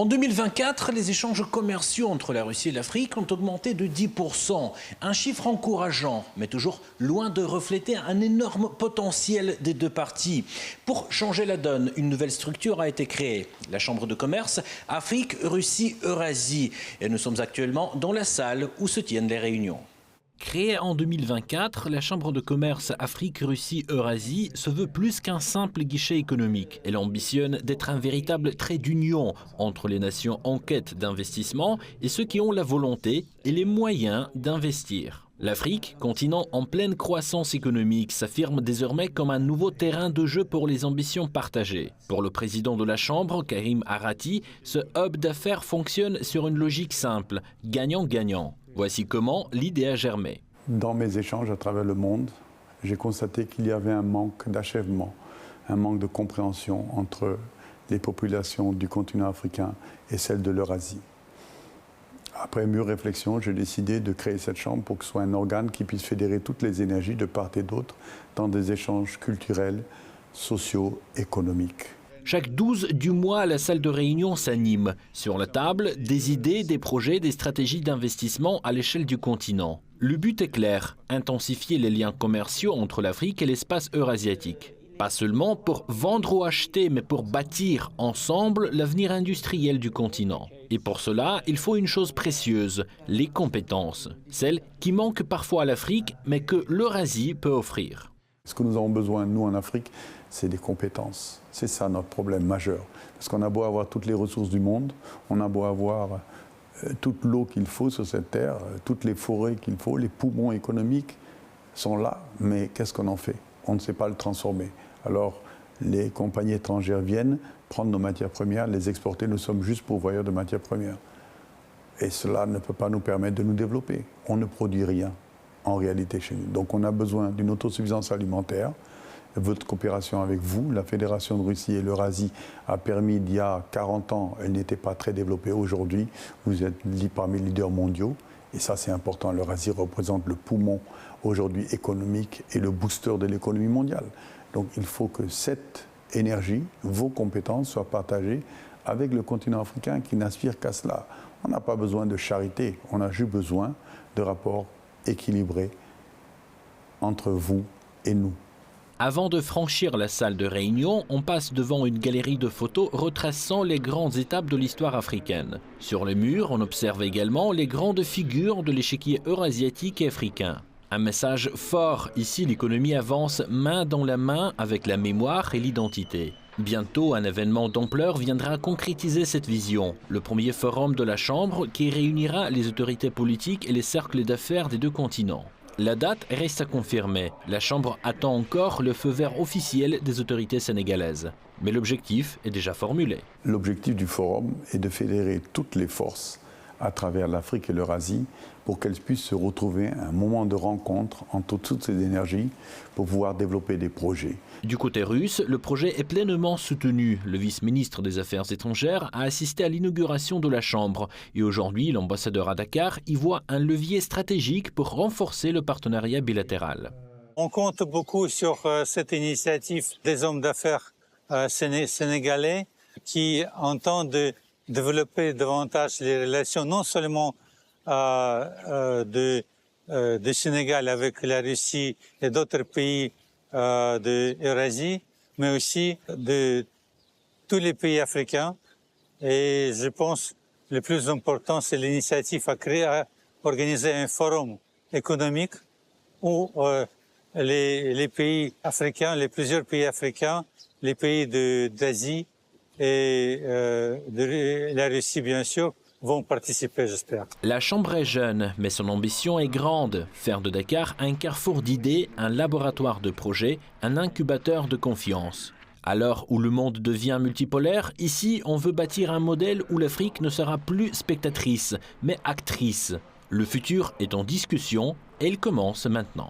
En 2024, les échanges commerciaux entre la Russie et l'Afrique ont augmenté de 10%. Un chiffre encourageant, mais toujours loin de refléter un énorme potentiel des deux parties. Pour changer la donne, une nouvelle structure a été créée. La Chambre de commerce Afrique, Russie, Eurasie. Et nous sommes actuellement dans la salle où se tiennent les réunions. Créée en 2024, la Chambre de commerce Afrique-Russie-Eurasie se veut plus qu'un simple guichet économique. Elle ambitionne d'être un véritable trait d'union entre les nations en quête d'investissement et ceux qui ont la volonté et les moyens d'investir. L'Afrique, continent en pleine croissance économique, s'affirme désormais comme un nouveau terrain de jeu pour les ambitions partagées. Pour le président de la Chambre, Karim Arati, ce hub d'affaires fonctionne sur une logique simple, gagnant-gagnant. Voici comment l'idée a germé. Dans mes échanges à travers le monde, j'ai constaté qu'il y avait un manque d'achèvement, un manque de compréhension entre les populations du continent africain et celles de l'Eurasie. Après mûre réflexion, j'ai décidé de créer cette chambre pour que ce soit un organe qui puisse fédérer toutes les énergies de part et d'autre dans des échanges culturels, sociaux, économiques. Chaque 12 du mois, la salle de réunion s'anime. Sur la table, des idées, des projets, des stratégies d'investissement à l'échelle du continent. Le but est clair, intensifier les liens commerciaux entre l'Afrique et l'espace eurasiatique. Pas seulement pour vendre ou acheter, mais pour bâtir ensemble l'avenir industriel du continent. Et pour cela, il faut une chose précieuse, les compétences. Celles qui manquent parfois à l'Afrique, mais que l'Eurasie peut offrir. Ce que nous avons besoin, nous, en Afrique, c'est des compétences. C'est ça notre problème majeur. Parce qu'on a beau avoir toutes les ressources du monde, on a beau avoir toute l'eau qu'il faut sur cette terre, toutes les forêts qu'il faut, les poumons économiques sont là, mais qu'est-ce qu'on en fait? On ne sait pas le transformer. Alors, les compagnies étrangères viennent prendre nos matières premières, les exporter. Nous sommes juste pourvoyeurs de matières premières. Et cela ne peut pas nous permettre de nous développer. On ne produit rien, en réalité, chez nous. Donc, on a besoin d'une autosuffisance alimentaire. Votre coopération avec vous, la Fédération de Russie et l'Eurasie, a permis, il y a 40 ans, elle n'était pas très développée. Aujourd'hui, vous êtes parmi les leaders mondiaux. Et ça, c'est important. L'Eurasie représente le poumon aujourd'hui économique et le booster de l'économie mondiale. Donc, il faut que cette énergie, vos compétences soient partagées avec le continent africain qui n'aspire qu'à cela. On n'a pas besoin de charité, on a juste besoin de rapports équilibrés entre vous et nous. Avant de franchir la salle de réunion, on passe devant une galerie de photos retraçant les grandes étapes de l'histoire africaine. Sur les murs, on observe également les grandes figures de l'échiquier eurasiatique et africain. Un message fort, ici l'économie avance main dans la main avec la mémoire et l'identité. Bientôt, un événement d'ampleur viendra concrétiser cette vision. Le premier forum de la Chambre qui réunira les autorités politiques et les cercles d'affaires des deux continents. La date reste à confirmer. La Chambre attend encore le feu vert officiel des autorités sénégalaises. Mais l'objectif est déjà formulé. L'objectif du forum est de fédérer toutes les forces à travers l'Afrique et l'Eurasie pour qu'elles puissent se retrouver à un moment de rencontre entre toutes ces énergies pour pouvoir développer des projets. Du côté russe, le projet est pleinement soutenu. Le vice-ministre des Affaires étrangères a assisté à l'inauguration de la Chambre. Et aujourd'hui, l'ambassadeur à Dakar y voit un levier stratégique pour renforcer le partenariat bilatéral. On compte beaucoup sur cette initiative des hommes d'affaires sénégalais qui entendent développer davantage les relations, non seulement du Sénégal avec la Russie et d'autres pays de l'Eurasie, mais aussi de tous les pays africains. Et je pense que le plus important, c'est l'initiative à organiser un forum économique où les pays africains, plusieurs pays africains, les pays d'Asie et de la Russie, bien sûr, vont participer, j'espère. La Chambre est jeune, mais son ambition est grande. Faire de Dakar un carrefour d'idées, un laboratoire de projets, un incubateur de confiance. À l'heure où le monde devient multipolaire, ici, on veut bâtir un modèle où l'Afrique ne sera plus spectatrice, mais actrice. Le futur est en discussion et il commence maintenant.